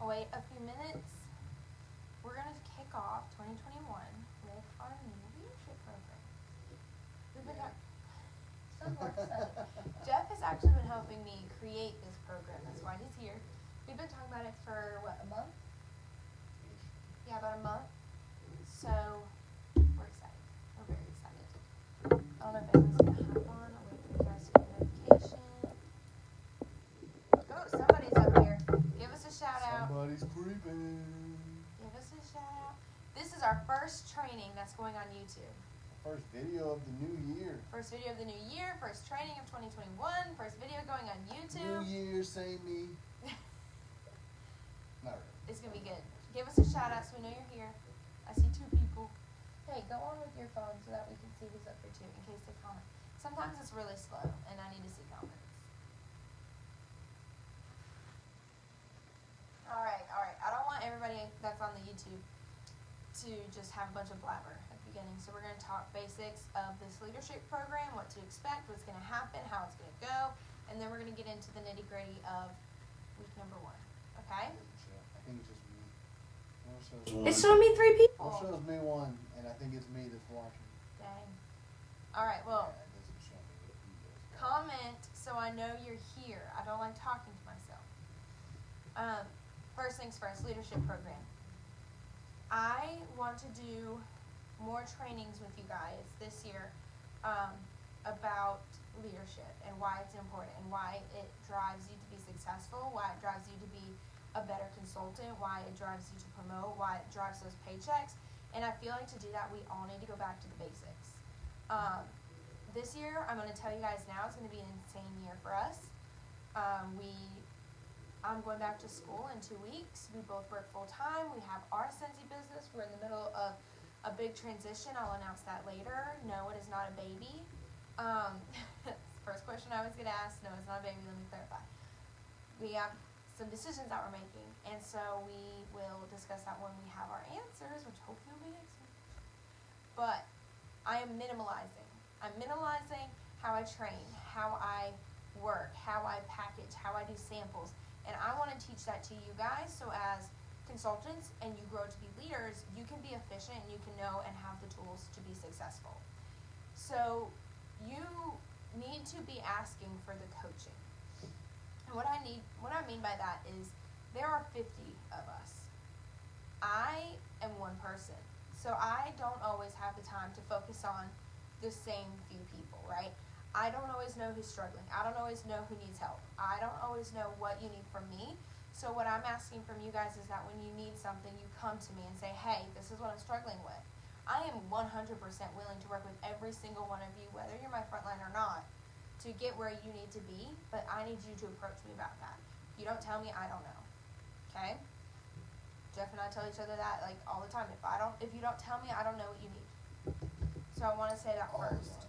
wait a few minutes. We're going to kick off 2021 with our new leadership program. We've been so more excited. Jeff has actually been helping me create this program. That's why he's here. We've been talking about it for, what, a month? Yeah, about a month. So, we're excited. We're very excited. I don't know if anyone's going to hop on. I'll wait for you guys to get a notification. Oh, somebody's up here. Give us a shout out. Somebody's creeping. Give us a shout out. This is our first training that's going on YouTube. First video of the new year. First video of the new year. First training of 2021. First video going on YouTube. New year, same me. Not really. It's going to be good. Give us a shout out so we know you're here. I see 2 people. Hey, go on with your phone so that we can see who's up here too, in case they comment. Sometimes it's really slow, and I need to see comments. All right. I don't want everybody that's on the YouTube to just have a bunch of blabber at the beginning. So we're going to talk basics of this leadership program, what to expect, what's going to happen, how it's going to go, and then we're going to get into the nitty-gritty of week number 1. Okay? I think it's just me. It's showing me 3 people. It shows me 1, and I think it's me that's watching. Dang. All right, well, Yeah, it doesn't show me what he does. comment so I know you're here. I don't like talking to myself. First things first, leadership program. I want to do more trainings with you guys this year about leadership and why it's important and why it drives you to be successful, why it drives you to be a better consultant, why it drives you to promote, why it drives those paychecks. And I feel like to do that, we all need to go back to the basics. This year, I'm going to tell you guys now, it's going to be an insane year for us. I'm going back to school in 2 weeks. We both work full time. We have our SCENTSY business. We're in the middle of a big transition. I'll announce that later. No, it is not a baby. First question I was going to ask. No, it's not a baby. Let me clarify. We have some decisions that we're making, and so we will discuss that when we have our answers, which hopefully will be next week. But I am minimalizing. I'm minimalizing how I train, how I work, how I package, how I do samples. And I want to teach that to you guys so as consultants and you grow to be leaders, you can be efficient and you can know and have the tools to be successful. So you need to be asking for the coaching. And what I mean by that is there are 50 of us. I am one person. So I don't always have the time to focus on the same few people, right? I don't always know who's struggling. I don't always know who needs help. I don't always know what you need from me. So what I'm asking from you guys is that when you need something, you come to me and say, hey, this is what I'm struggling with. I am 100% willing to work with every single one of you, whether you're my frontline or not, to get where you need to be, but I need you to approach me about that. If you don't tell me, I don't know. Okay? Jeff and I tell each other that like all the time. If you don't tell me, I don't know what you need. So I want to say that first.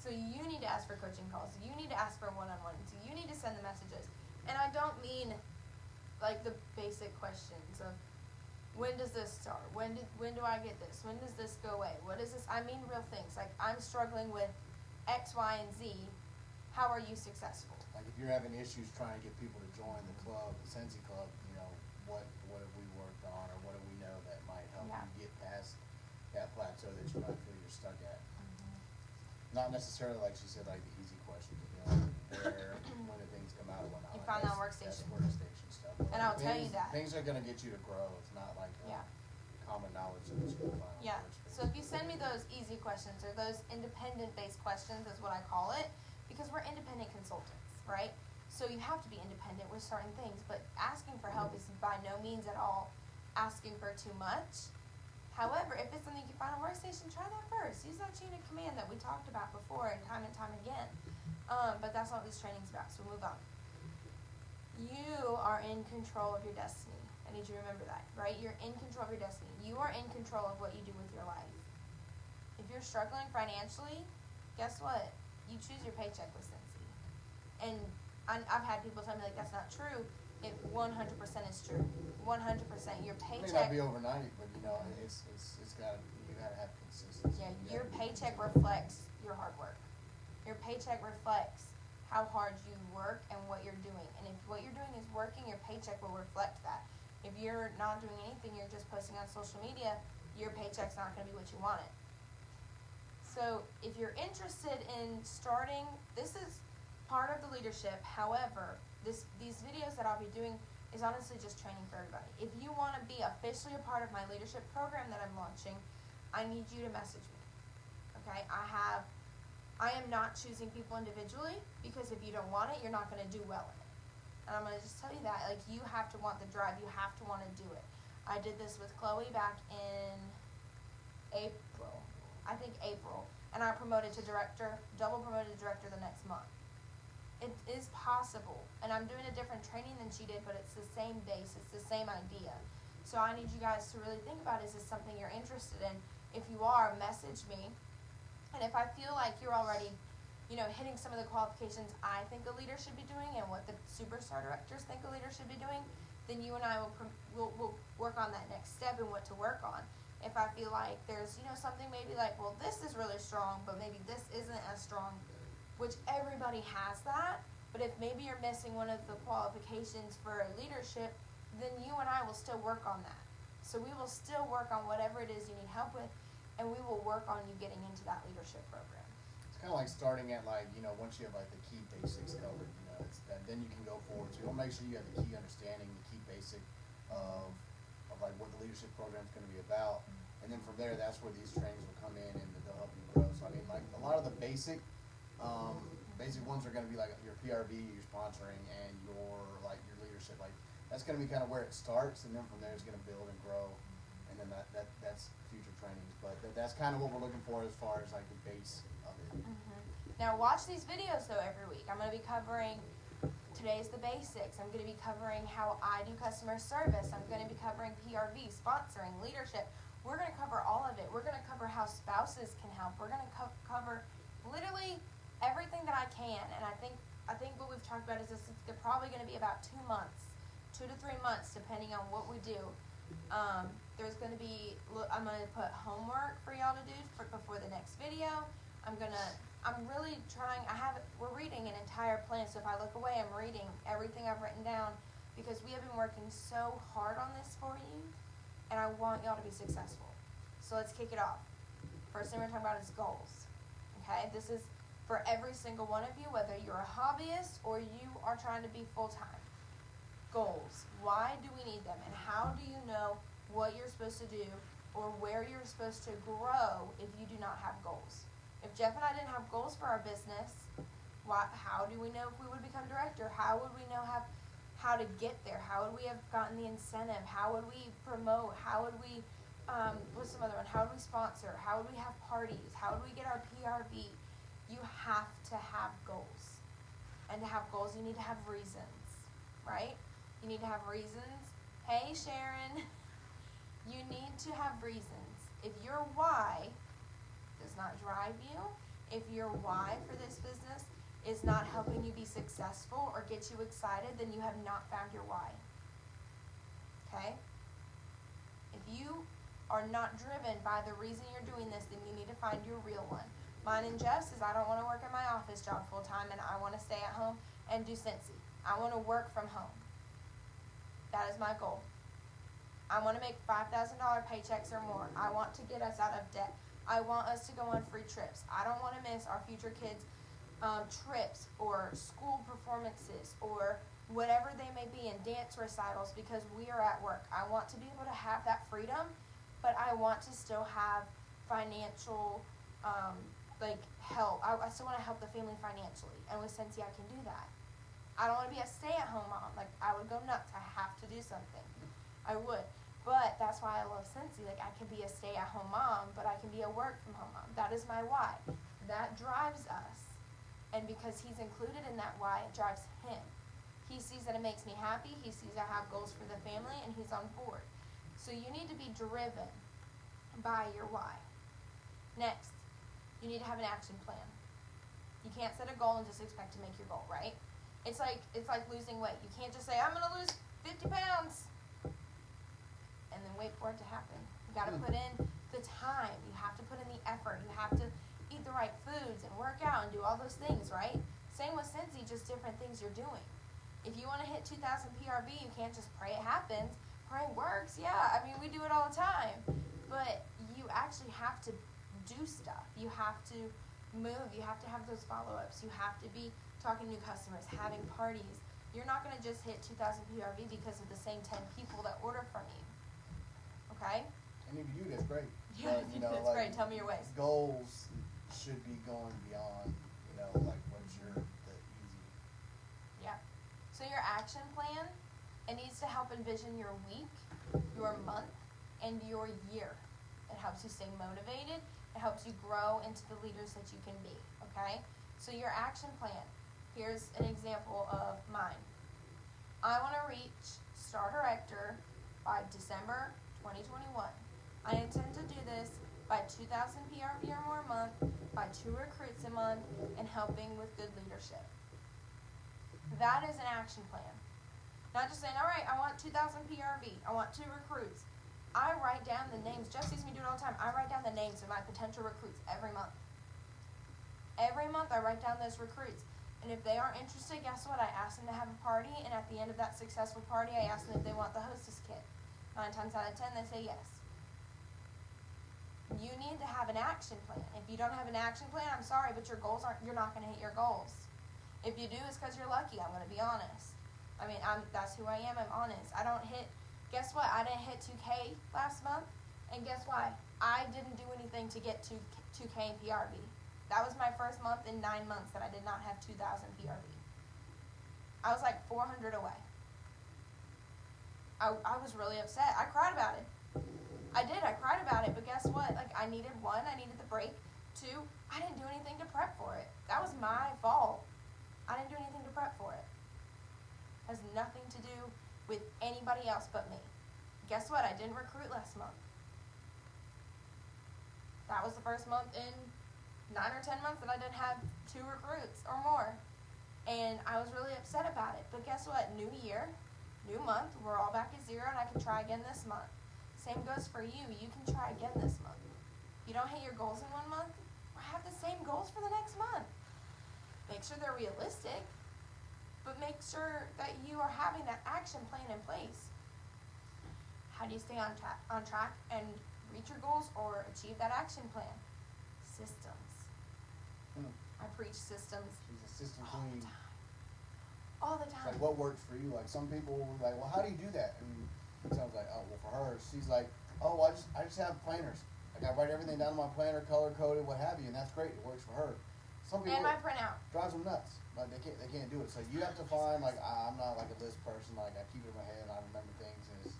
So you need to ask for coaching calls. You need to ask for one-on-ones. You need to send the messages. And I don't mean like the basic questions of when does this start? When do I get this? When does this go away? What is this? I mean real things. Like I'm struggling with X, Y, and Z. How are you successful? Like if you're having issues trying to get people to join the club, the SCENTSY club, you know, what have we worked on or what do we know that might help you get past that plateau that you might feel you're stuck at? Not necessarily, like she said, like the easy questions, you know, when do things come out and whatnot. You find that workstation. That's workstation stuff. And I'll tell you that. Things are going to get you to grow. It's not like common knowledge that you can find on Yeah. workstation. So if you send me those easy questions or those independent-based questions is what I call it, because we're independent consultants, right? So you have to be independent with certain things, but asking for help is by no means at all asking for too much. However, if it's something you can find on workstation, try that first. Use that chain of command that we talked about before and time again. But that's not what this training's about, so move on. You are in control of your destiny. I need you to remember that, right? You're in control of your destiny. You are in control of what you do with your life. If you're struggling financially, guess what? You choose your paycheck with SCENTSY. And I've had people tell me, like, that's not true. It 100% is true. 100%. Your paycheck. It may not be overnight, but you know, it's got you got to have consistency. Yeah, your paycheck reflects your hard work. Your paycheck reflects how hard you work and what you're doing. And if what you're doing is working, your paycheck will reflect that. If you're not doing anything, you're just posting on social media, your paycheck's not going to be what you want it. So if you're interested in starting, this is part of the leadership. However, these videos that I'll be doing is honestly just training for everybody. If you want to be officially a part of my leadership program that I'm launching, I need you to message me. Okay? I am not choosing people individually, because if you don't want it, you're not going to do well in it. And I'm going to just tell you that. Like, you have to want the drive. You have to want to do it. I did this with Chloe back in April. I think April. And I promoted to director, double promoted to director the next month. It is possible. And I'm doing a different training than she did, but it's the same base. It's the same idea. So I need you guys to really think about, is this something you're interested in? If you are, message me. And if I feel like you're already, hitting some of the qualifications I think a leader should be doing and what the superstar directors think a leader should be doing, then you and I will work on that next step and what to work on. If I feel like there's, something maybe like, well, this is really strong, but maybe this isn't as strong, which everybody has that, but if maybe you're missing one of the qualifications for leadership, then you and I will still work on that. So we will still work on whatever it is you need help with, and we will work on you getting into that leadership program. It's kind of like starting at once you have the key basics covered, then you can go forward. So you'll make sure you have the key understanding, the key basic of what the leadership program is going to be about. And then from there, that's where these trainings will come in and they'll help you grow. So a lot of the basic ones are going to be like your PRV, your sponsoring, and your leadership. That's going to be kind of where it starts, and then from there it's going to build and grow. And then that's future trainings. But that's kind of what we're looking for as far as the base of it. Now watch these videos though every week. I'm going to be covering, today's the basics. I'm going to be covering how I do customer service. I'm going to be covering PRV, sponsoring, leadership. We're going to cover all of it. We're going to cover how spouses can help. We're going to cover literally everything that I can. And I think what we've talked about is they're probably going to be about 2 months, 2 to 3 months, depending on what we do. There's going to be, I'm going to put homework for y'all to do before the next video. I'm really trying, we're reading an entire plan, so if I look away, I'm reading everything I've written down, because we have been working so hard on this for you, and I want y'all to be successful. So let's kick it off. First thing we're talking about is goals. Okay, this is for every single one of you, whether you're a hobbyist or you are trying to be full-time. Goals. Why do we need them, and how do you know what you're supposed to do or where you're supposed to grow if you do not have goals? If Jeff and I didn't have goals for our business, how do we know if we would become director? How would we know how to get there? How would we have gotten the incentive? How would we promote? How would we, what's some other one? How would we sponsor? How would we have parties? How would we get our PRV? You have to have goals. And to have goals, you need to have reasons, right? You need to have reasons. Hey, Sharon. You need to have reasons. If your why does not drive you, if your why for this business is not helping you be successful or get you excited, then you have not found your why. Okay? If you are not driven by the reason you're doing this, then you need to find your real one. Mine and Jeff's is I don't want to work at my office job full time, and I want to stay at home and do SCENTSY. I want to work from home. That is my goal. I want to make $5,000 paychecks or more. I want to get us out of debt. I want us to go on free trips. I don't want to miss our future kids' trips or school performances or whatever they may be, in dance recitals, because we are at work. I want to be able to have that freedom, but I want to still have financial help. I still want to help the family financially, and with SCENTSY I can do that. I don't want to be a stay-at-home mom. I would go nuts. I have to do something. I would. But that's why I love SCENTSY. I can be a stay-at-home mom, but I can be a work-from-home mom. That is my why. That drives us. And because he's included in that why, it drives him. He sees that it makes me happy. He sees I have goals for the family, and he's on board. So you need to be driven by your why. Next, you need to have an action plan. You can't set a goal and just expect to make your goal, right? It's like losing weight. You can't just say, I'm going to lose 50 pounds. And then wait for it to happen. You got to put in the time. You have to put in the effort. You have to eat the right foods and work out and do all those things, right? Same with SCENTSY, just different things you're doing. If you want to hit 2,000 PRV, you can't just pray it happens. Praying works, yeah. I mean, we do it all the time. But you actually have to do stuff. You have to move. You have to have those follow-ups. You have to be talking to new customers, having parties. You're not going to just hit 2,000 PRV because of the same 10 people that order from you. Okay? And if you do, that's great. Yeah, But, that's like, great. Tell me your ways. Goals should be going beyond, like what's the easy. Yeah. So your action plan, it needs to help envision your week, your month, and your year. It helps you stay motivated. It helps you grow into the leaders that you can be, okay? So your action plan, here's an example of mine. I want to reach Star Director by December 2021. I intend to do this by 2,000 PRV or more a month, by 2 recruits a month, and helping with good leadership. That is an action plan. Not just saying, all right, I want 2,000 PRV, I want 2 recruits. I write down the names. Jeff sees me do it all the time. I write down the names of my potential recruits every month. Every month I write down those recruits. And if they aren't interested, guess what? I ask them to have a party, and at the end of that successful party, I ask them if they want the hostess kit. 9 times out of 10, they say yes. You need to have an action plan. If you don't have an action plan, I'm sorry, but you're not going to hit your goals. If you do, it's because you're lucky. I'm going to be honest. I mean, that's who I am. I'm honest. Guess what? I didn't hit 2K last month, and guess why? I didn't do anything to get to 2K in PRV. That was my first month in 9 months that I did not have 2,000 PRV. I was like 400 away. I was really upset. I cried about it. I did. I cried about it, but guess what? Like, I needed 1, I needed the break. 2, I didn't do anything to prep for it. That was my fault. I didn't do anything to prep for it. Has nothing to do with anybody else but me. Guess what? I didn't recruit last month. That was the first month in 9 or 10 months that I didn't have 2 recruits or more. And I was really upset about it. But guess what? New year, new month, we're all back at 0, and I can try again this month. Same goes for you. You can try again this month. If you don't hit your goals in 1 month, have the same goals for the next month. Make sure they're realistic, but make sure that you are having that action plan in place. How do you stay on track and reach your goals or achieve that action plan? Systems. I preach systems. She's a system all queen. the time. All the time. Like, what works for you? Like, some people will be like, well, how do you do that? And it sounds like, oh, well, for her, she's like, oh, I just have planners. Like, I write everything down on my planner, color coded, what have you, and that's great. It works for her. Some people, and my printout drives them nuts. Like, they can't do it. So you have to find, like, I'm not like a list person. Like, I keep it in my head and I remember things, and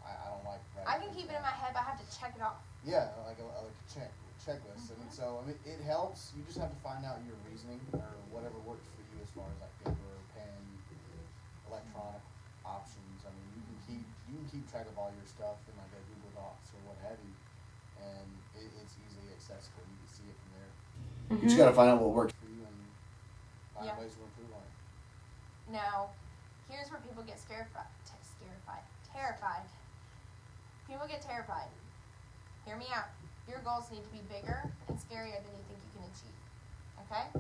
I don't like writing. I can keep it in my head, but I have to check it off. Yeah, like a checklist. Mm-hmm. I mean, it helps. You just have to find out your reasoning or whatever works for you as far as like paper, pen, electronic options. I mean, you can keep track of all your stuff in like a Google Docs or what have you, and it's easily accessible. You can see it from there. Mm-hmm. You just got to find out what works for you and find ways to improve on it. Now, here's where people get terrified. People get terrified. Hear me out. Your goals need to be bigger and scarier than you think you can achieve. Okay?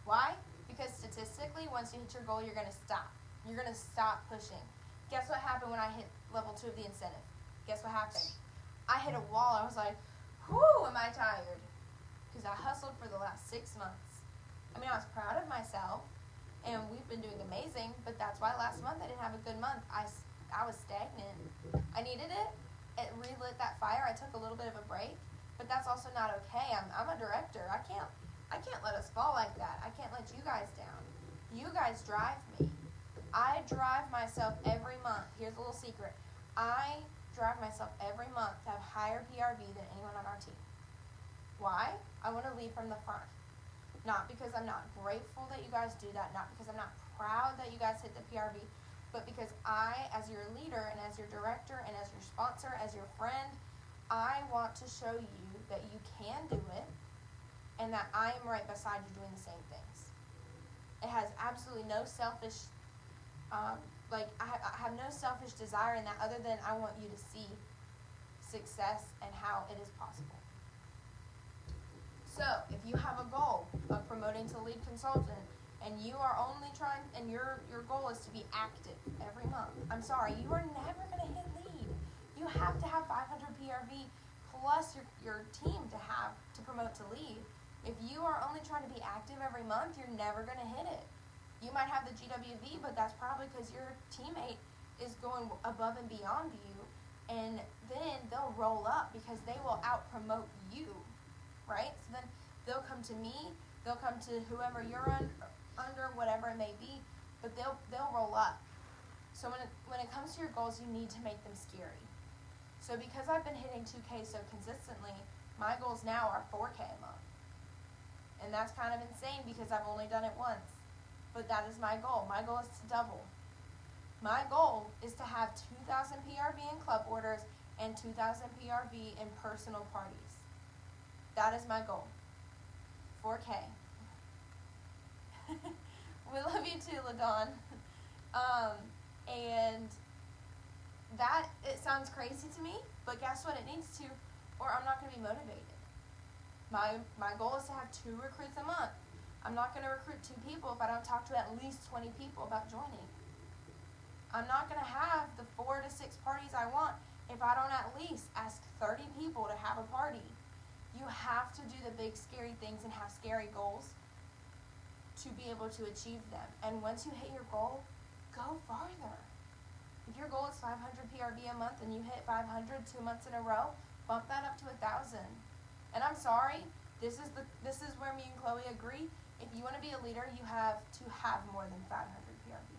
Why? Because statistically, once you hit your goal, you're going to stop. You're going to stop pushing. Guess what happened when I hit level 2 of the incentive? Guess what happened? I hit a wall. I was like, whew, am I tired? Because I hustled for the last 6 months. I mean, I was proud of myself, and we've been doing amazing, but that's why last month I didn't have a good month. I was stagnant. I needed it. It relit that fire. I took a little bit of a break, but that's also not okay. I'm a director. I can't let us fall like that. I can't let you guys down. You guys drive me. I drive myself every month. Here's a little secret. I drive myself every month to have higher PRV than anyone on our team. Why? I want to lead from the front. Not because I'm not grateful that you guys do that, not because I'm not proud that you guys hit the PRV, but because I, as your leader and as your director and as your sponsor, as your friend, I want to show you that you can do it and that I am right beside you doing the same things. It has absolutely no selfish, I have no selfish desire in that other than I want you to see success and how it is possible. So, if you have a goal of promoting to lead consultant and you are only trying, and your goal is to be active every month, I'm sorry, you are never going to hit lead. You have to have 500 PRV plus your team to promote to lead. If you are only trying to be active every month, you're never going to hit it. You might have the GWV, but that's probably because your teammate is going above and beyond you, and then they'll roll up because they will out-promote you, right? So then they'll come to me, they'll come to whoever you're under, whatever it may be, but they'll roll up. So when it comes to your goals, you need to make them scary. So because I've been hitting 2K so consistently, my goals now are 4K a month. And that's kind of insane because I've only done it once. But that is my goal. My goal is to double. My goal is to have 2,000 PRV in club orders and 2,000 PRV in personal parties. That is my goal. 4K. We love you too, LaDawn. And that, it sounds crazy to me, but guess what? It needs to, or I'm not going to be motivated. My goal is to have 2 recruits a month. I'm not going to recruit 2 people if I don't talk to at least 20 people about joining. I'm not going to have the 4 to 6 parties I want if I don't at least ask 30 people to have a party. You have to do the big scary things and have scary goals to be able to achieve them. And once you hit your goal, go farther. If your goal is 500 PRV a month and you hit 500 2 months in a row, bump that up to 1,000. And I'm sorry, this is where me and Chloe agree. If you want to be a leader, you have to have more than 500 PRV.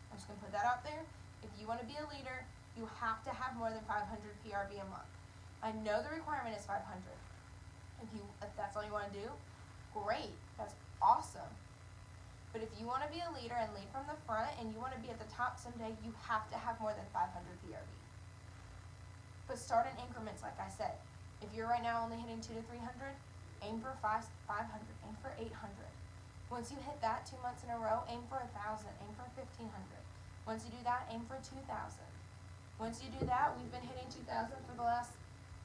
I'm just going to put that out there. If you want to be a leader, you have to have more than 500 PRV a month. I know the requirement is 500. If that's all you want to do, great. That's awesome. But if you want to be a leader and lead from the front and you want to be at the top someday, you have to have more than 500 PRV. But start in increments, like I said. If you're right now only hitting 200 to 300, aim for 500, aim for 800. Once you hit that 2 months in a row, aim for 1,000, aim for 1,500. Once you do that, aim for 2,000. Once you do that, we've been hitting 2,000 for the last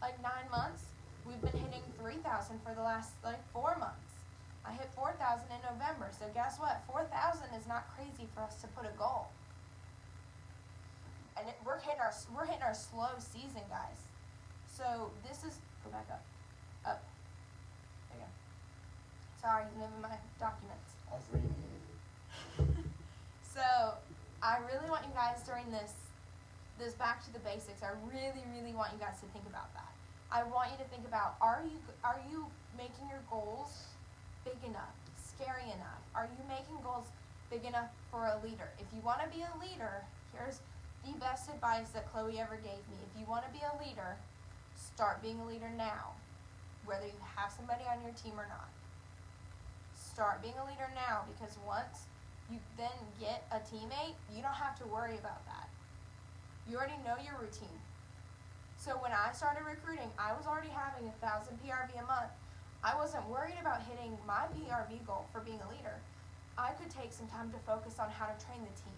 9 months. We've been hitting 3,000 for the last 4 months. I hit 4,000 in November, so guess what? 4,000 is not crazy for us to put a goal. And we're hitting our slow season, guys. So this is, go back up. There you go. Sorry, moving my documents. I was reading it. So I really want you guys during this back to the basics, I really, really want you guys to think about that. I want you to think about, are you making your goals big enough, scary enough? Are you making goals big enough for a leader? If you want to be a leader, here's the best advice that Chloe ever gave me. If you want to be a leader, start being a leader now, whether you have somebody on your team or not. Start being a leader now, because once you then get a teammate, you don't have to worry about that. You already know your routine. So when I started recruiting, I was already having 1,000 PRV a month. I wasn't worried about hitting my PRV goal for being a leader. I could take some time to focus on how to train the team.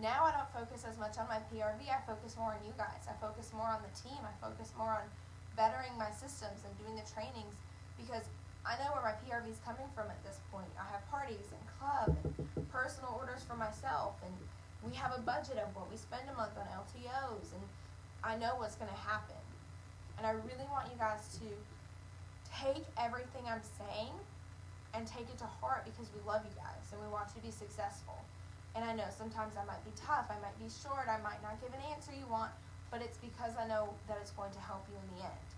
Now I don't focus as much on my PRV, I focus more on you guys. I focus more on the team. I focus more on bettering my systems and doing the trainings, because I know where my PRV is coming from at this point. I have parties and club and personal orders for myself, and we have a budget of what we spend a month on LTOs, and I know what's going to happen. And I really want you guys to take everything I'm saying and take it to heart, because we love you guys and we want you to be successful. And I know sometimes I might be tough, I might be short, I might not give an answer you want, but it's because I know that it's going to help you in the end.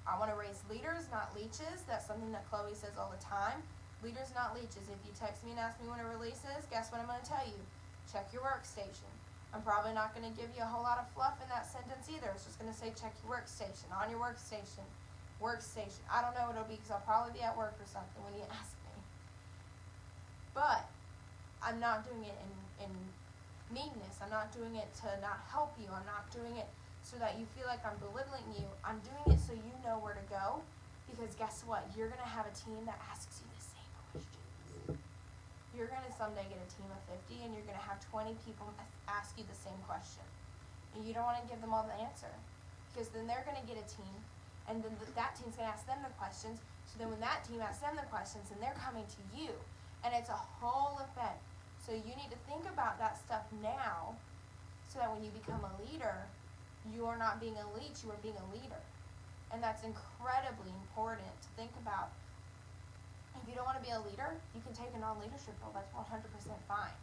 I want to raise leaders, not leeches. That's something that Chloe says all the time. Leaders, not leeches. If you text me and ask me when a release is, guess what I'm going to tell you? Check your workstation. I'm probably not going to give you a whole lot of fluff in that sentence either. It's just going to say check your workstation, on your workstation, workstation. I don't know what it'll be, because I'll probably be at work or something when you ask me. But I'm not doing it in meanness. I'm not doing it to not help you. I'm not doing it so that you feel like I'm belittling you. I'm doing it so you know where to go, because guess what? You're going to have a team that asks you the same questions. You're going to someday get a team of 50, and you're going to have 20 people ask you the same question. And you don't want to give them all the answer, because then they're going to get a team, And then that team's going to ask them the questions. So then when that team asks them the questions, and they're coming to you. And it's a whole effect. So you need to think about that stuff now, so that when you become a leader, you are not being a leech, you are being a leader. And that's incredibly important to think about. If you don't want to be a leader, you can take a non-leadership role. That's 100% fine.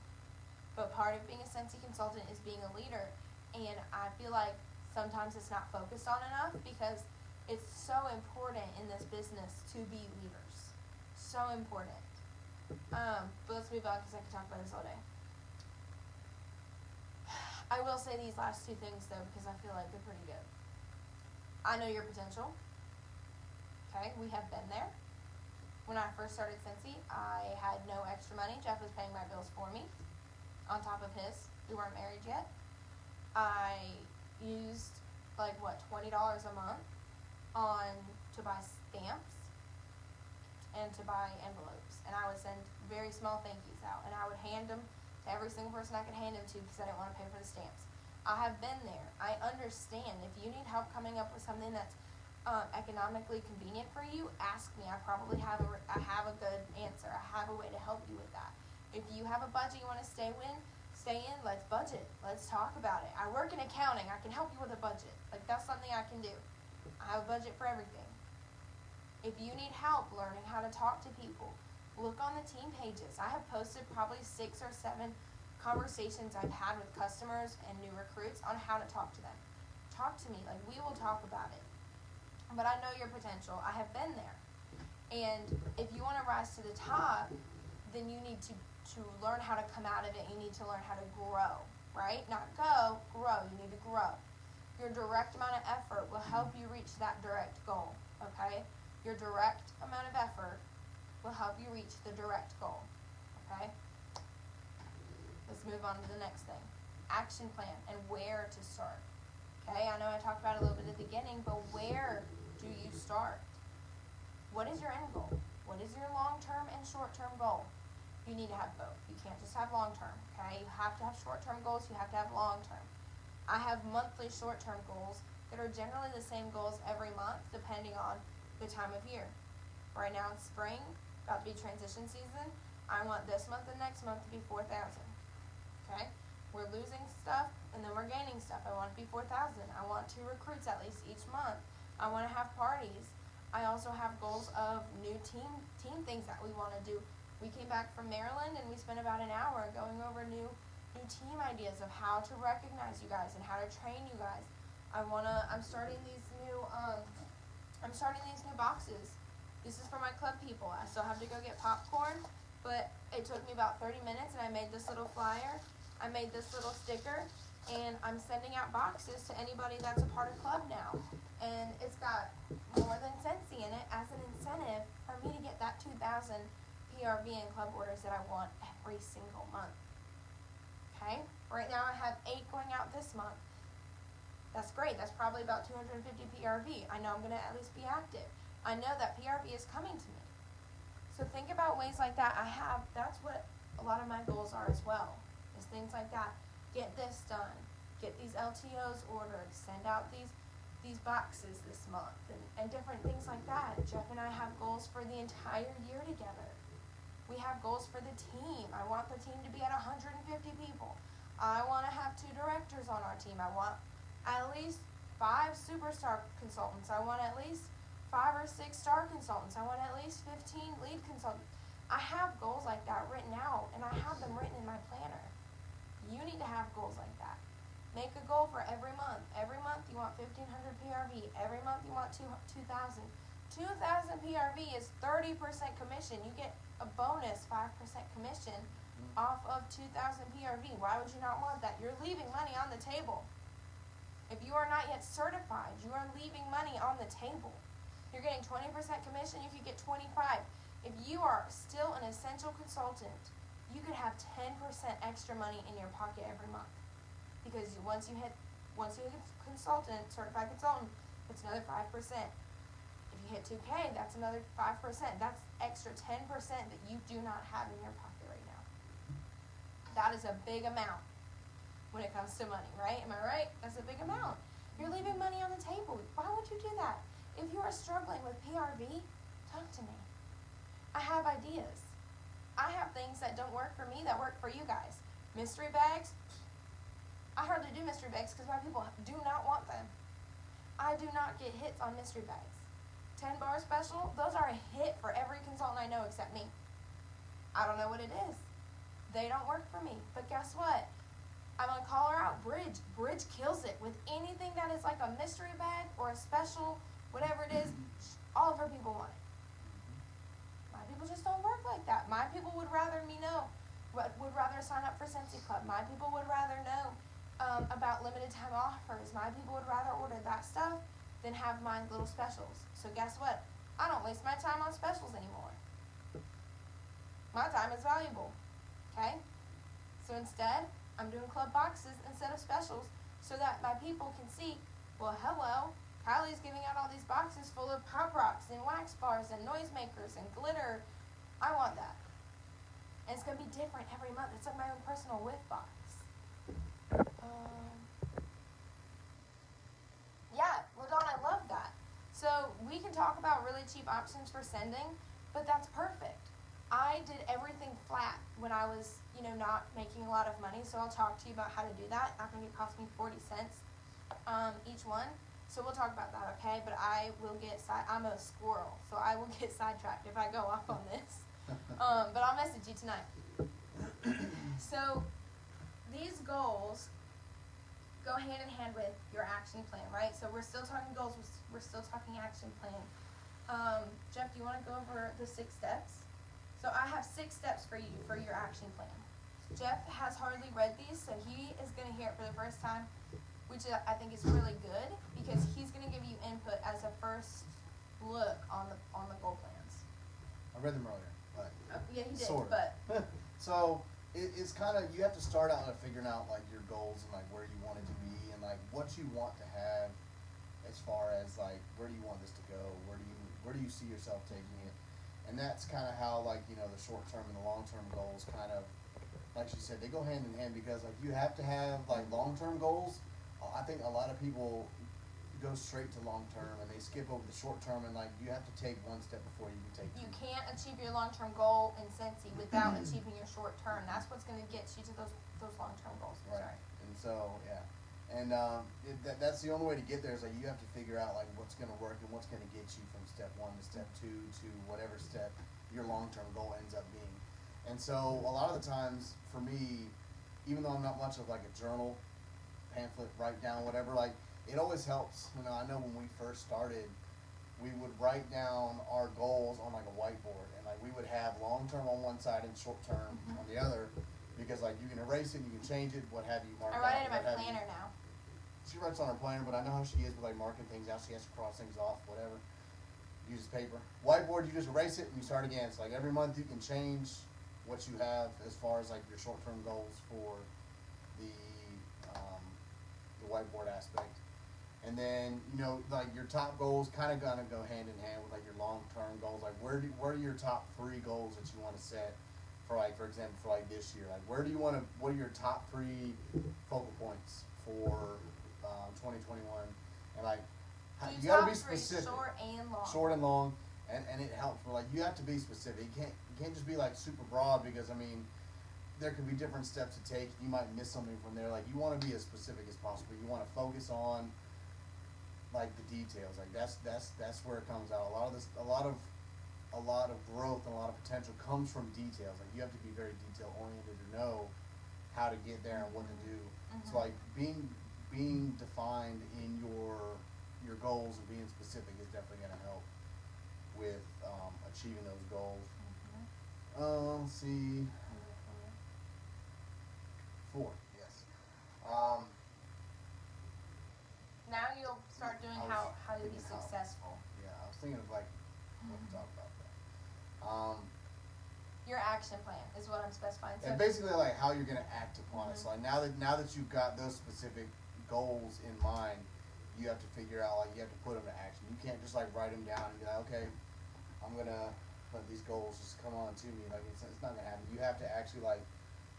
But part of being a SCENTSY consultant is being a leader. And I feel like sometimes it's not focused on enough, because it's so important in this business to be leaders. So important. But let's move on, because I could talk about this all day. I will say these last two things, though, because I feel like they're pretty good. I know your potential. Okay, we have been there. When I first started SCENTSY, I had no extra money. Jeff was paying my bills for me, on top of his. We weren't married yet. I used, $20 a month to buy stamps and to buy envelopes. And I would send very small thank yous out, and I would hand them to every single person I could hand them to, because I didn't want to pay for the stamps. I have been there. I understand. If you need help coming up with something that's economically convenient for you, ask me. I probably have a good answer. I have a way to help you with that. If you have a budget you want to stay in, let's budget. Let's talk about it. I work in accounting. I can help you with a budget. That's something I can do. I have a budget for everything. If you need help learning how to talk to people, look on the team pages. I have posted probably 6 or 7 conversations I've had with customers and new recruits on how to talk to them. Talk to me. We will talk about it. But I know your potential. I have been there. And if you want to rise to the top, then you need to learn how to come out of it. You need to learn how to grow, right? Not go, grow. You need to grow. Your direct amount of effort will help you reach that direct goal, okay? Your direct amount of effort will help you reach the direct goal, okay? Let's move on to the next thing. Action plan and where to start, okay? I know I talked about it a little bit at the beginning, but where do you start? What is your end goal? What is your long-term and short-term goal? You need to have both. You can't just have long-term, okay? You have to have short-term goals. You have to have long-term. I have monthly short-term goals that are generally the same goals every month, depending on the time of year. Right now it's spring, about to be transition season. I want this month and next month to be 4,000. Okay? We're losing stuff, and then we're gaining stuff. I want it to be 4,000. I want 2 recruits at least each month. I want to have parties. I also have goals of new team things that we want to do. We came back from Maryland, and we spent about an hour going over new team ideas of how to recognize you guys and how to train you guys. I'm starting these new boxes. This is for my club people. I still have to go get popcorn, but it took me about 30 minutes, and I made this little flyer. I made this little sticker, and I'm sending out boxes to anybody that's a part of club now. And it's got more than SCENTSY in it as an incentive for me to get that 2,000 PRV and club orders that I want every single month. Okay? Right now I have 8 going out this month. That's great. That's probably about 250 PRV. I know I'm going to at least be active. I know that PRV is coming to me. So think about ways like that. That's what a lot of my goals are as well, is things like that. Get this done. Get these LTOs ordered. Send out these boxes this month, and different things like that. Jeff and I have goals for the entire year together. We have goals for the team. I want the team to be at 150 people. I want to have 2 directors on our team. I want at least 5 superstar consultants. I want at least 5 or 6 star consultants. I want at least 15 lead consultants. I have goals like that written out, and I have them written in my planner. You need to have goals like that. Make a goal for every month. Every month you want 1,500 PRV. Every month you want 2,000. 2,000 PRV is 30% commission. You get a bonus 5% commission off of 2,000 PRV. Why would you not want that? You're leaving money on the table. If you are not yet certified, you are leaving money on the table. You're getting 20% commission, you could get 25. If you are still an essential consultant, you could have 10% extra money in your pocket every month. Because once you hit consultant, certified consultant, it's another 5%. If you hit 2K, that's another 5%. That's extra 10% that you do not have in your pocket right now. That is a big amount when it comes to money, right? Am I right? That's a big amount. You're leaving money on the table. Why would you do that? If you are struggling with PRV, talk to me. I have ideas. I have things that don't work for me that work for you guys. Mystery bags, I hardly do mystery bags because my people do not want them. I do not get hits on mystery bags. 10 bar special, those are a hit for every consultant I know except me. I don't know what it is. They don't work for me. But guess what? I'm going to call her out. Bridge. Bridge kills it with anything that is like a mystery bag or a special, whatever it is. All of her people want it. My people just don't work like that. My people would rather me know, would rather sign up for SCENTSY Club. My people would rather know about limited time offers. My people would rather order that stuff than have my little specials. So guess what? I don't waste my time on specials anymore. My time is valuable. Okay? So instead, I'm doing club boxes instead of specials so that my people can see, well, hello, Kylie's giving out all these boxes full of pop rocks and wax bars and noisemakers and glitter. I want that. And it's going to be different every month. It's like my own personal whiff box. Yeah, LaDawn, I love that. So we can talk about really cheap options for sending, but that's perfect. I did everything flat when I was, not making a lot of money, so I'll talk to you about how to do that. I think it cost me 40 cents each one. So we'll talk about that, okay? But I will I'm a squirrel, so I will get sidetracked if I go off on this. But I'll message you tonight. So these goals go hand in hand with your action plan, right? So we're still talking goals, we're still talking action plan. Jeff, do you want to go over the 6 steps? So I have 6 steps for you for your action plan. Jeff has hardly read these, so he is going to hear it for the first time, which I think is really good because he's going to give you input as a first look on the goal plans. I read them earlier, but Yeah, he did. sort of. But so it's kind of, you have to start out by figuring out like your goals and like where you want it to be and like what you want to have as far as like where do you want this to go, where do you see yourself taking it, and that's kind of how like the short term and the long term goals kind of, like she said, they go hand in hand because like you have to have like long term goals. I think a lot of people go straight to long term and they skip over the short term, and like you have to take one step before you can take two. you can't achieve your long-term goal in SCENTSY without achieving your short-term. That's what's going to get you to those long-term goals. Right. Sorry. And so and that's the only way to get there is like you have to figure out like what's going to work and what's going to get you from step 1 to step 2 to whatever step your long-term goal ends up being. And so a lot of the times for me, even though I'm not much of like a journal, pamphlet, write down, whatever, like it always helps. I know when we first started, we would write down our goals on like a whiteboard, and like we would have long term on one side and short term on the other, because like you can erase it, you can change it, what have you. I write it in my planner now. She writes on her planner, but I know how she is with like marking things out. She has to cross things off, whatever. Uses paper. Whiteboard, you just erase it and you start again. So like every month you can change what you have as far as like your short term goals for the whiteboard aspect. And then, like your top goals kind of gonna go hand in hand with like your long-term goals. Like what are your top 3 goals that you want to set for like, for example, for like this year? Like what are your top 3 focal points for 2021? And like, you gotta be specific. Short and long. Short and long, and it helps. But like you have to be specific. You can't just be like super broad, because there could be different steps to take. You might miss something from there. Like you want to be as specific as possible. You want to focus on like the details. Like that's where it comes out. A lot of growth and a lot of potential comes from details. Like you have to be very detail oriented to know how to get there and what to do. So like being defined in your goals and being specific is definitely going to help with achieving those goals. Let's see. 4, yes. Now you'll start doing how to be successful. Yeah, I was thinking of like what to talk about that. Your action plan is what I'm specifying. So And basically like how you're gonna act upon it. So like now that you've got those specific goals in mind, you have to figure out, like you have to put them to action. You can't just like write them down and be like, okay, I'm gonna let these goals just come on to me. Like it's not gonna happen. You have to actually like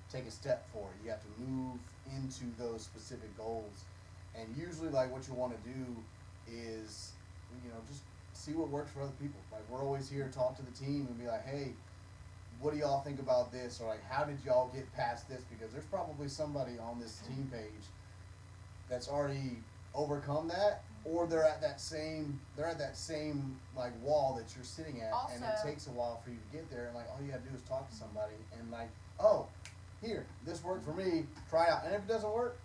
take a step forward. You have to move into those specific goals. And usually like what you want to do is just see what works for other people. Like, we're always here to talk to the team and be like, hey, what do y'all think about this? Or like, how did y'all get past this? Because there's probably somebody on this team page that's already overcome that, or they're at that same like wall that you're sitting at, Also, and it takes a while for you to get there. And like, all you gotta do is talk to somebody, and like, oh, here, this worked for me. Try it out, and if it doesn't work,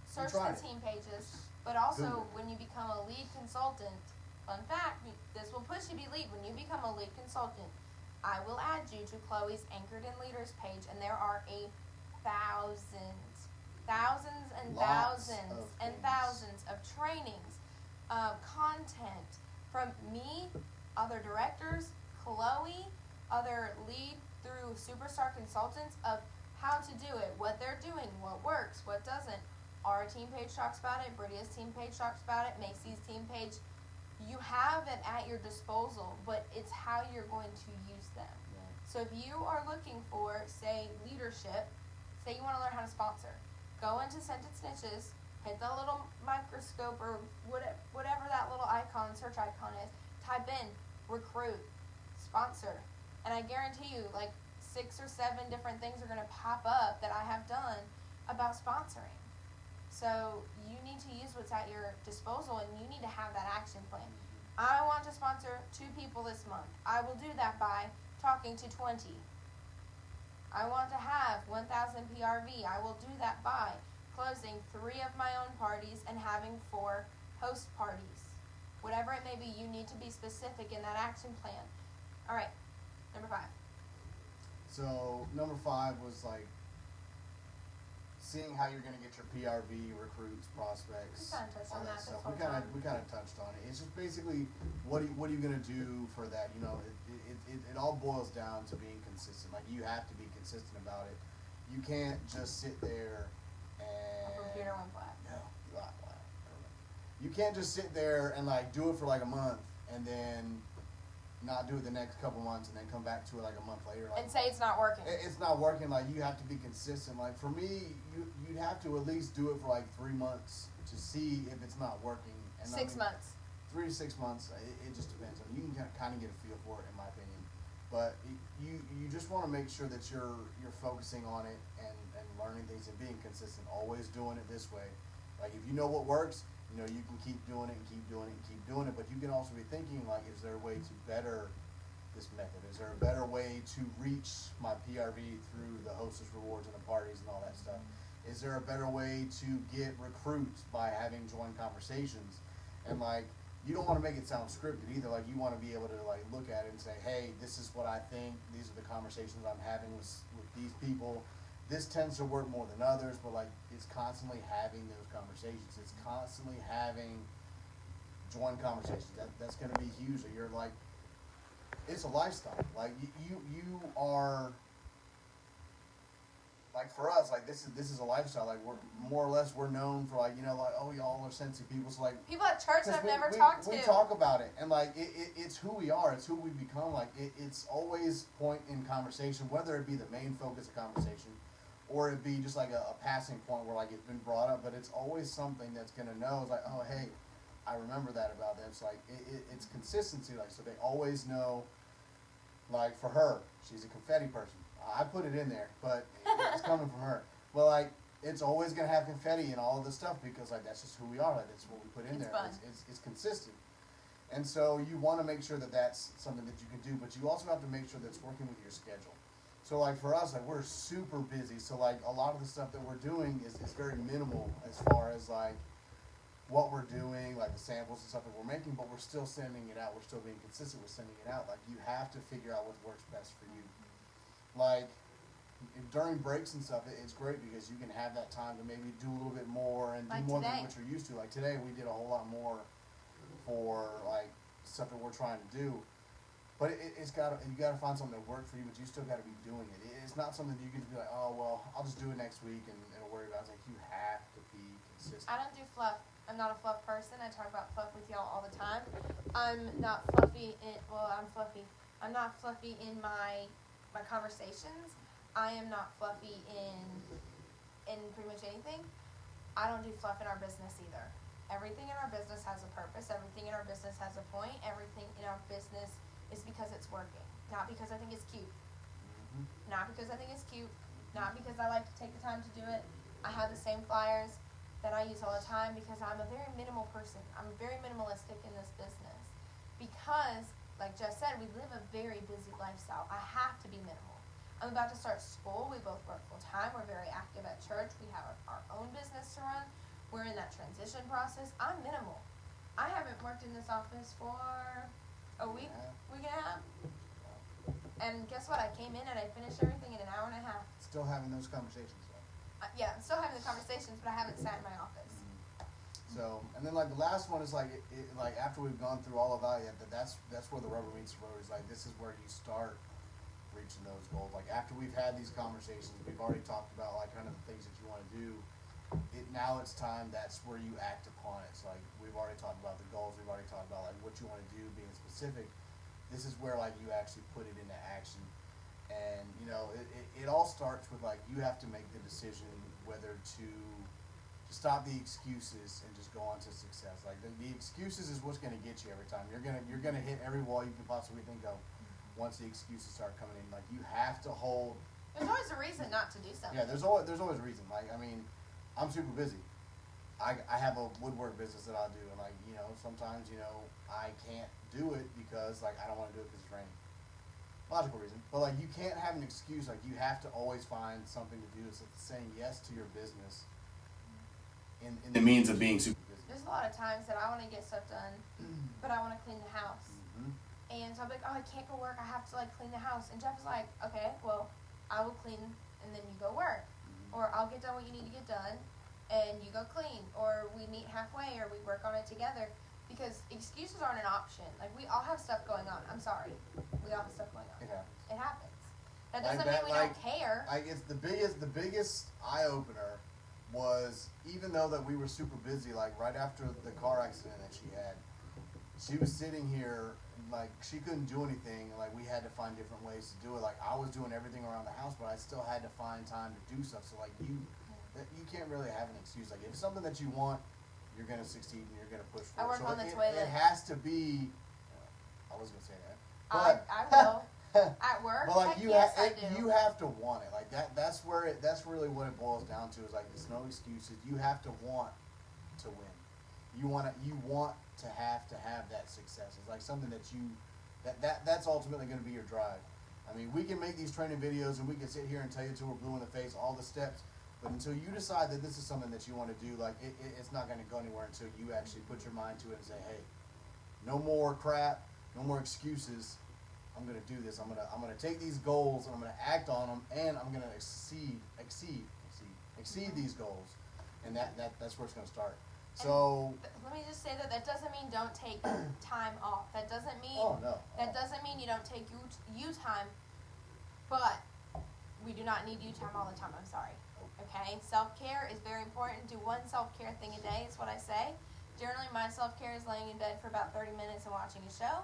search the team pages. But also, when you become a lead consultant, fun fact, this will push you to be lead. When you become a lead consultant, I will add you to Chloe's Anchored in Leaders page, and there are thousands and thousands of trainings, content from me, other directors, Chloe, other lead through superstar consultants of how to do it, what they're doing, what works, what doesn't. Our team page talks about it, Britta's team page talks about it, Macy's team page. You have it at your disposal, but it's how you're going to use them. Yeah. So if you are looking for, say, leadership, say you want to learn how to sponsor, go into Sentence Niches, hit the little microscope or whatever that little icon, search icon is, type in recruit, sponsor, and I guarantee you like 6 or 7 different things are going to pop up that I have done about sponsoring. So you need to use what's at your disposal, and you need to have that action plan. I want to sponsor 2 people this month. I will do that by talking to 20. I want to have 1,000 PRV. I will do that by closing 3 of my own parties and having 4 host parties. Whatever it may be, you need to be specific in that action plan. All right, number 5. So number 5 was like seeing how you're going to get your PRV, recruits, prospects. We kind of touched on that. Stuff. We kind of touched on it. It's just basically what are you going to do for that? It all boils down to being consistent. Like, you have to be consistent about it. You can't just sit there and My computer went black. No, black. You can't just sit there and like do it for like a month and then not do it the next couple months and then come back to it like a month later. Like, and say it's not working. It's not working. Like, you have to be consistent. Like, for me, you'd have to at least do it for like 3 months to see if it's not working. And 6 months. 3 to 6 months. It just depends. You can kind of get a feel for it, in my opinion. But you just want to make sure that you're focusing on it and learning things and being consistent. Always doing it this way. Like, if you know what works, you can keep doing it and keep doing it and keep doing it. But you can also be thinking, like, is there a way to better this method? Is there a better way to reach my PRV through the hostess rewards and the parties and all that stuff? Is there a better way to get recruits by having joint conversations? And like, you don't want to make it sound scripted either. Like, you want to be able to like look at it and say, hey, this is what I think. These are the conversations I'm having with these people. This tends to work more than others, but like, it's constantly having those conversations. It's constantly having joint conversations. That's going to be huge. You're like, it's a lifestyle. Like, you are, like, for us, like, this is a lifestyle. Like, we're more or less, we're known for like, like, oh, y'all are SCENTSY people. So like, people at church I've never talked to. We talk about it, and like, it's who we are. It's who we become. Like, it's always point in conversation, whether it be the main focus of conversation, or it be just like a passing point where like it's been brought up, but it's always something that's gonna know. It's like, oh, hey, I remember that about them. It's like it's consistency. Like, so they always know. Like, for her, she's a confetti person. I put it in there, but it's coming from her. But like, it's always gonna have confetti and all of this stuff because like that's just who we are. Like, that's what we put in there. Fun. It's consistent. And so you want to make sure that that's something that you can do, but you also have to make sure that it's working with your schedule. So like, for us, like, we're super busy. So like, a lot of the stuff that we're doing is very minimal as far as like what we're doing, like the samples and stuff that we're making, but we're still sending it out. We're still being consistent with sending it out. Like, you have to figure out what works best for you. Like, during breaks and stuff, it's great because you can have that time to maybe do a little bit more and do more than what you're used to. Like, today we did a whole lot more for like stuff that we're trying to do. But you gotta find something that works for you, but you still gotta be doing it. It's not something that you can be like, oh, well, I'll just do it next week and worry about it. It's like, you have to be consistent. I don't do fluff. I'm not a fluff person. I talk about fluff with y'all all the time. I'm not fluffy I'm fluffy. I'm not fluffy in my conversations. I am not fluffy in pretty much anything. I don't do fluff in our business either. Everything in our business has a purpose. Everything in our business has a point. Everything in our business is because it's working. Not because I think it's cute. Not because I think it's cute. Not because I like to take the time to do it. I have the same flyers that I use all the time because I'm a very minimal person. I'm very minimalistic in this business. Because, like Jess said, we live a very busy lifestyle. I have to be minimal. I'm about to start school. We both work full time. We're very active at church. We have our own business to run. We're in that transition process. I'm minimal. I haven't worked in this office for a week and a half. And guess what? I came in and I finished everything in an hour and a half. Still having those conversations, though. Yeah, I'm still having the conversations, but I haven't sat in my office. So, and then like the last one is like, like after we've gone through all of that, that's where the rubber meets the road. Is like this is where you start reaching those goals. Like after we've had these conversations, we've already talked about like kind of the things that you want to do. Now it's time. That's where you act upon it. So like we've already talked about the goals. We've already talked about like what you want to do, being specific. This is where like you actually put it into action. And you know, it all starts with like you have to make the decision whether to stop the excuses and just go on to success. Like the excuses is what's going to get you every time. You're gonna hit every wall you can possibly think of once the excuses start coming in. Like you have to hold. There's always a reason not to do something. Yeah, there's always a reason. Like I mean, I'm super busy. I have a woodwork business that I do, and like you know sometimes you know I can't do it because like I don't want to do it because it's raining. Logical reason, but like you can't have an excuse. Like you have to always find something to do. So saying yes to your business in the means of being super busy. There's a lot of times that I want to get stuff done, but I want to clean the house. And so I'm like, oh, I can't go work. I have to like clean the house. And Jeff is like, okay, well, I will clean and then you go work, or I'll get done what you need to get done, and you go clean, or we meet halfway, or we work on it together. Because excuses aren't an option. Like we all have stuff going on. I'm sorry, we all have stuff going on. It happens. That doesn't mean we don't care. I guess the biggest eye opener was even though that we were super busy. Like right after the car accident that she had, she was sitting here like she couldn't do anything. Like we had to find different ways to do it. Like I was doing everything around the house, but I still had to find time to do stuff. So like you can't really have an excuse. Like if it's something that you want, you're gonna succeed and you're gonna push for it. I work on the toilet. It has to be. I was gonna say that. But I will. At work, but like I do. You have to want it. Like that's really what it boils down to. Is like there's no excuses. You have to want to win. You want to have that success. It's like something that's ultimately going to be your drive. I mean, we can make these training videos and we can sit here and tell you till we're blue in the face all the steps, but until you decide that this is something that you want to do, like it's not going to go anywhere until you actually put your mind to it and say, hey, no more crap, no more excuses. I'm going to do this. I'm going to take these goals and I'm going to act on them, and I'm going to exceed these goals, and that's where it's going to start. So let me just say that doesn't mean don't take time off. That doesn't mean that doesn't mean you don't take you time, but we do not need you time all the time. I'm sorry. Okay, self-care is very important. Do one self-care thing a day is what I say. Generally, my self-care is laying in bed for about 30 minutes and watching a show,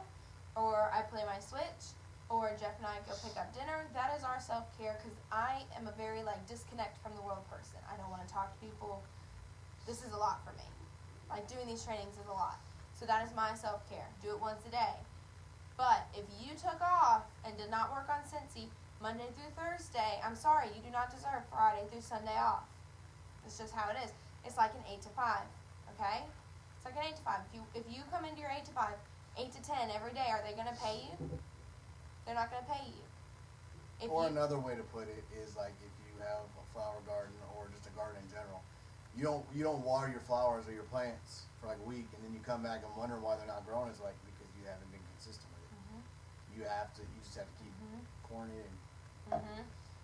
or I play my Switch, or Jeff and I go pick up dinner. That is our self-care because I am a very disconnect from the world person. I don't want to talk to people. This is a lot for me. Like doing these trainings is a lot. So that is my self-care. Do it once a day. But if you took off and did not work on SCENTSY Monday through Thursday, I'm sorry, you do not deserve Friday through Sunday off. It's just how it is. It's like an 8 to 5, okay? It's like an 8 to 5. If you come into your 8 to 5, 8 to 10 every day, are they going to pay you? They're not going to pay you. Another way to put it is like if you have a flower garden or just a garden in general, you don't water your flowers or your plants for like a week, and then you come back and wonder why they're not growing. It's like because you haven't been consistent with it. You just have to keep pouring it in.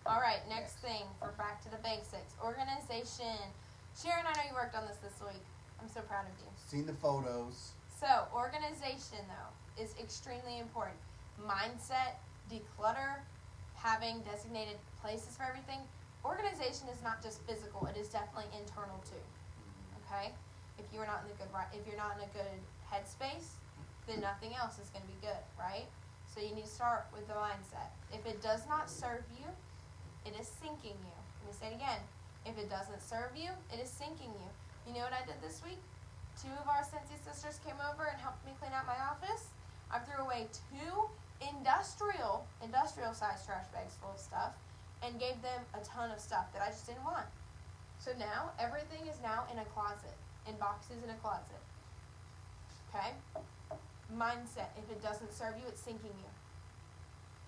All right, next thing for back to the basics, organization. Sharon, I know you worked on this week. I'm so proud of you. Seen the photos. So organization though is extremely important. Mindset, declutter, having designated places for everything. Organization is not just physical; it is definitely internal too. Okay, if you're not in a good headspace, then nothing else is going to be good, right? So you need to start with the mindset. If it does not serve you, it is sinking you. Let me say it again. If it doesn't serve you, it is sinking you. You know what I did this week? 2 of our SCENTSY sisters came over and helped me clean out my office. I threw away 2 industrial size trash bags full of stuff and gave them a ton of stuff that I just didn't want. So now everything is now in a closet, in boxes in a closet. Okay? Mindset. If it doesn't serve you, it's sinking you.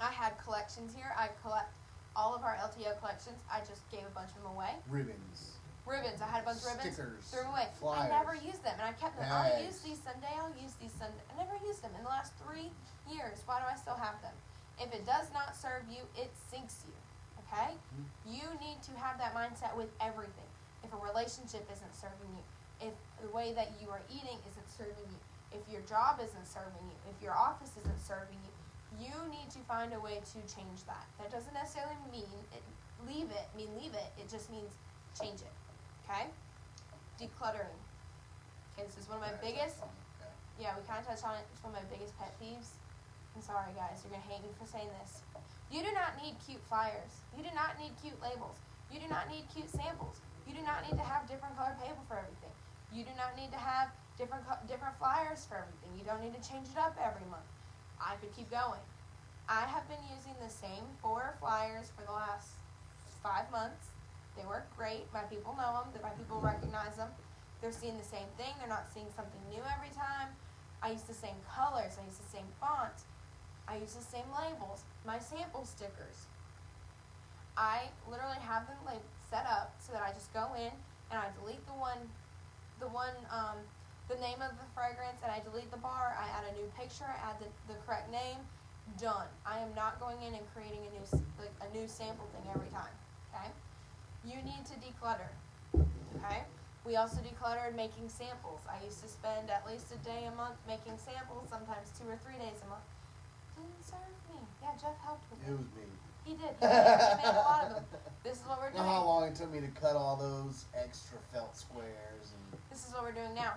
I had collections here. I collect all of our LTO collections. I just gave a bunch of them away. Ribbons. I had a bunch of ribbons. Stickers. Threw them away. Flyers. I never used them, and I kept them. Bags. I'll use these Sunday. I never used them in the last 3 years. Why do I still have them? If it does not serve you, it sinks you. Okay? Mm-hmm. You need to have that mindset with everything. If a relationship isn't serving you, if the way that you are eating isn't serving you, if your job isn't serving you, if your office isn't serving you, you need to find a way to change that. That doesn't necessarily mean leave it. It just means change it. Okay? Decluttering. Okay, this is one of my biggest. Okay. Yeah, we kind of touched on it. It's one of my biggest pet peeves. I'm sorry, guys. You're going to hate me for saying this. You do not need cute flyers. You do not need cute labels. You do not need cute samples. You do not need to have different color paper for everything. You do not need to have different flyers for everything. You don't need to change it up every month. I could keep going. I have been using the same 4 flyers for the last 5 months. They work great. My people know them. My people recognize them. They're seeing the same thing. They're not seeing something new every time. I use the same colors. I use the same fonts. I use the same labels. My sample stickers. I literally have them set up so that I just go in and I delete the name of the fragrance, and I delete the bar. I add a new picture. I add the correct name. Done. I am not going in and creating a new sample thing every time. Okay? You need to declutter. Okay? We also decluttered making samples. I used to spend at least a day a month making samples, sometimes 2 or 3 days a month. Didn't serve me. Yeah, Jeff helped with it. It was me. He did. He made a lot of them. This is what we're You doing. know how long it took me to cut all those extra felt squares and. This is what we're doing now.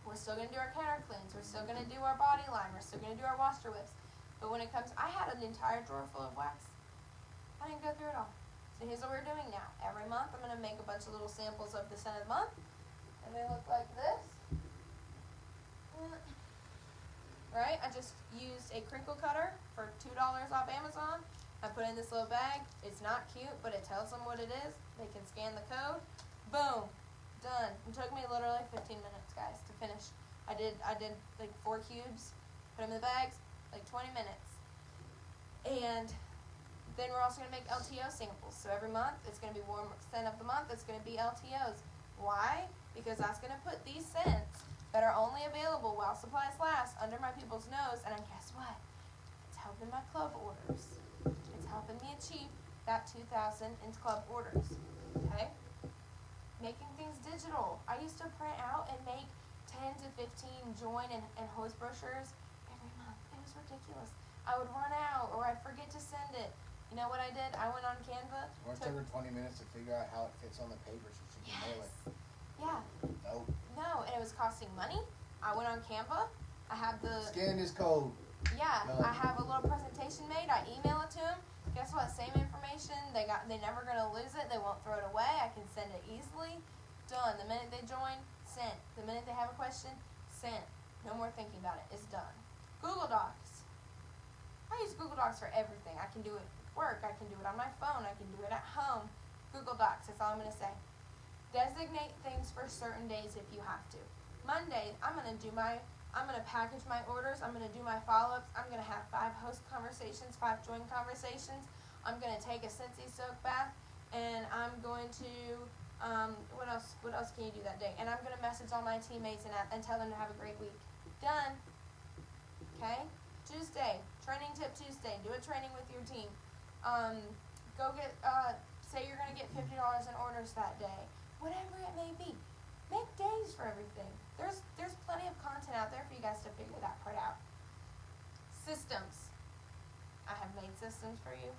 We're still going to do our counter cleans. We're still going to do our body line. We're still going to do our washer whips. But when it comes, I had an entire drawer full of wax. I didn't go through it all. So here's what we're doing now. Every month, I'm going to make a bunch of little samples of the scent of the month. And they look like this. Right? I just used a crinkle cutter for $2 off Amazon. I put it in this little bag. It's not cute, but it tells them what it is. They can scan the code. Boom. Done. It took me literally 15 minutes, guys, to finish. I did like 4 cubes, put them in the bags, like 20 minutes. And then we're also going to make LTO samples. So every month, it's going to be warm scent of the month. It's going to be LTOs. Why? Because that's going to put these scents that are only available while supplies last under my people's nose. And guess what? It's helping my club orders. It's helping me achieve that 2,000 in club orders. Okay? Making things digital. I used to print out and make 10 to 15 join and host brochures every month. It was ridiculous. I would run out or I'd forget to send it. You know what I did? I went on Canva. Or it took her 20 minutes to figure out how it fits on the paper so she can mail it. Yeah. Nope. No, and it was costing money. I went on Canva. I have the... Scan this code. Yeah, Done. I have a little presentation made. I email it to them. Guess what? Same information. They're never going to lose it. They won't throw it away. I can send it easily. Done. The minute they join, sent. The minute they have a question, sent. No more thinking about it. It's done. Google Docs. I use Google Docs for everything. I can do it at work. I can do it on my phone. I can do it at home. Google Docs. That's all I'm going to say. Designate things for certain days if you have to. Monday, I'm going to package my orders. I'm going to do my follow-ups. I'm going to have 5 host conversations, 5 joint conversations. I'm going to take a SCENTSY soak bath, and I'm going to, what else can you do that day? And I'm going to message all my teammates and tell them to have a great week. Done. Okay? Tuesday, training tip Tuesday. Do a training with your team. Go get, say you're going to get $50 in orders that day. Whatever it may be. Make days for everything. There's plenty of content out there for you guys to figure that part out. Systems. I have made systems for you.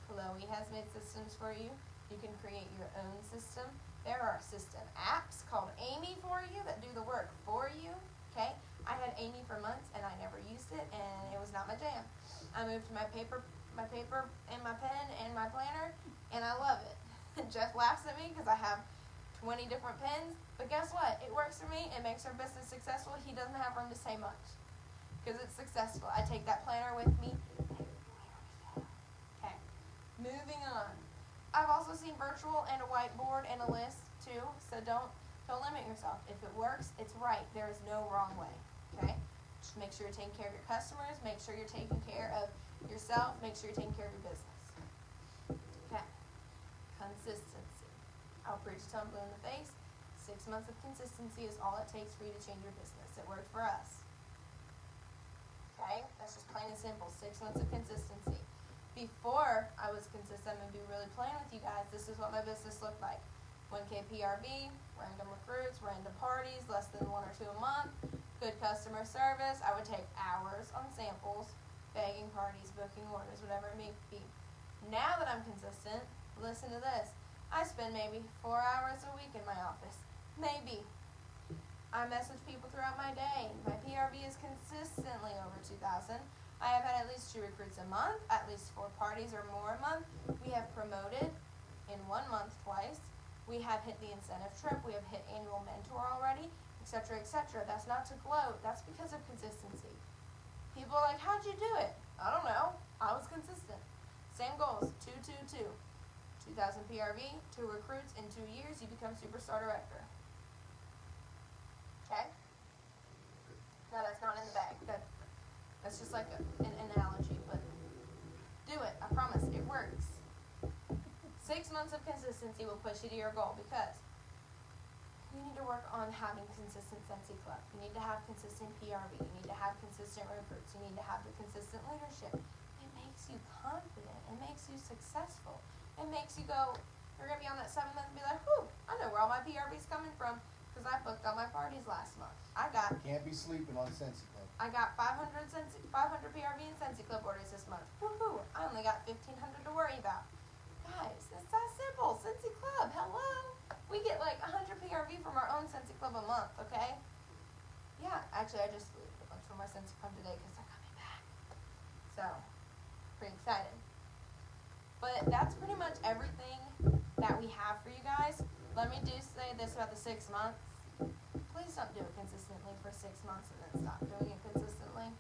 Chloe has made systems for you. You can create your own system. There are system apps called Amy for you that do the work for you. Okay? I had Amy for months and I never used it and it was not my jam. I moved to my paper and my pen and my planner and I love it. Jeff laughs at me because I have 20 different pens, but guess what? It works for me. It makes our business successful. He doesn't have room to say much because it's successful. I take that planner with me. Okay, moving on. I've also seen virtual and a whiteboard and a list too, so don't limit yourself. If it works, it's right. There is no wrong way, okay? Just make sure you're taking care of your customers, make sure you're taking care of yourself, make sure you're taking care of your business. Okay, consistency. I'll preach till I'm blue in the face. 6 months of consistency is all it takes for you to change your business. It worked for us. Okay, that's just plain and simple. 6 months of consistency. Before I was consistent, I'm going to be really plain with you guys. This is what my business looked like. 1K PRV, random recruits, random parties, less than 1 or 2 a month, good customer service. I would take hours on samples, bagging parties, booking orders, whatever it may be. Now that I'm consistent, listen to this. I spend maybe 4 hours a week in my office. Maybe. I message people throughout my day. My PRV is consistently over 2,000. I have had at least 2 recruits a month, at least 4 parties or more a month. We have promoted in 1 month twice. We have hit the incentive trip. We have hit annual mentor already, etc., etc. That's not to gloat. That's because of consistency. People are like, how'd you do it? I don't know. I was consistent. Same goals, 2, 2, 2. 2,000 PRV, 2 recruits. In 2 years, you become superstar director. Okay? No, that's not in the bag. That's just like an analogy, but do it. I promise. It works. 6 months of consistency will push you to your goal because you need to work on having consistent SCENTSY Club. You need to have consistent PRV. You need to have consistent recruits. You need to have the consistent leadership. It makes you confident. It makes you successful. It makes you go, you're going to be on that 7th month and be like, whew, I know where all my PRV's coming from because I booked all my parties last month. Can't be sleeping on SCENTSY Club. I got 500 PRV and SCENTSY Club orders this month. Woohoo! I only got 1,500 to worry about. Guys, it's that simple. SCENTSY Club, hello. We get like 100 PRV from our own SCENTSY Club a month, okay? Yeah, actually, I just deleted a bunch from our SCENTSY Club today because they're coming back. So, pretty excited. But that's pretty much everything that we have for you guys. Let me say this about the 6 months. Please don't do it consistently for 6 months and then stop doing it consistently.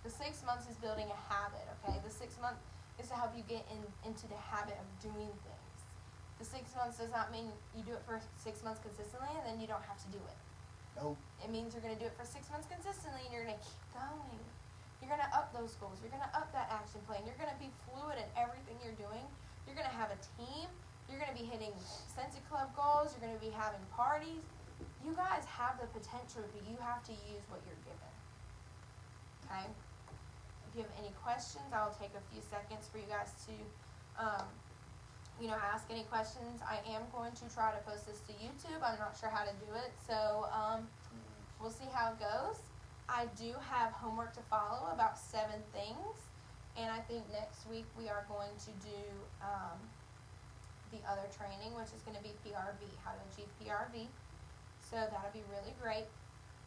The 6 months is building a habit, okay? The 6 month is to help you get into the habit of doing things. The 6 months does not mean you do it for 6 months consistently and then you don't have to do it. Nope. It means you're going to do it for 6 months consistently and you're going to keep going. You're going to up those goals. You're going to up that action plan. You're going to be fluid in everything you're doing. You're going to have a team. You're going to be hitting SCENTSY Club goals. You're going to be having parties. You guys have the potential, but you have to use what you're given. Okay? If you have any questions, I'll take a few seconds for you guys to, ask any questions. I am going to try to post this to YouTube. I'm not sure how to do it, so we'll see how it goes. I do have homework to follow, about 7 things, and I think next week we are going to do the other training, which is going to be PRV, how to achieve PRV. So that'll be really great.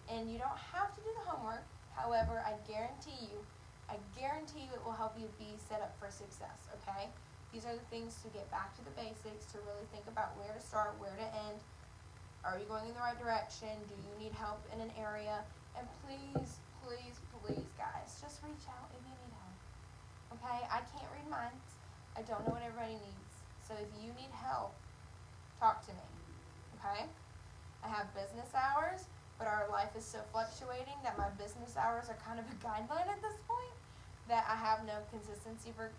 And you don't have to do the homework. However, I guarantee you it will help you be set up for success, okay? These are the things to get back to the basics, to really think about where to start, where to end. Are you going in the right direction? Do you need help in an area? And please, please, please, guys, just reach out if you need help, okay? I can't read minds. I don't know what everybody needs. So if you need help, talk to me, okay? I have business hours, but our life is so fluctuating that my business hours are kind of a guideline at this point, that I have no consistency for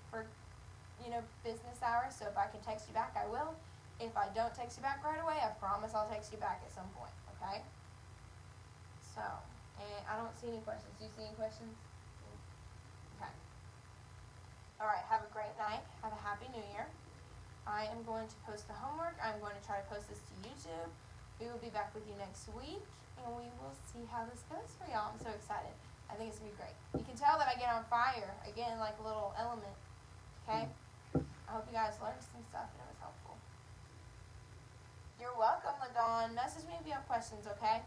business hours. So if I can text you back, I will. If I don't text you back right away, I promise I'll text you back at some point, okay? So, and I don't see any questions. Do you see any questions? Okay. All right, have a great night. Have a happy new year. I am going to post the homework. I'm going to try to post this to YouTube. We will be back with you next week, and we will see how this goes for y'all. I'm so excited. I think it's going to be great. You can tell that I get on fire, again, like a little element, okay? I hope you guys learned some stuff and it was helpful. You're welcome, LaDawn. Message me if you have questions, okay?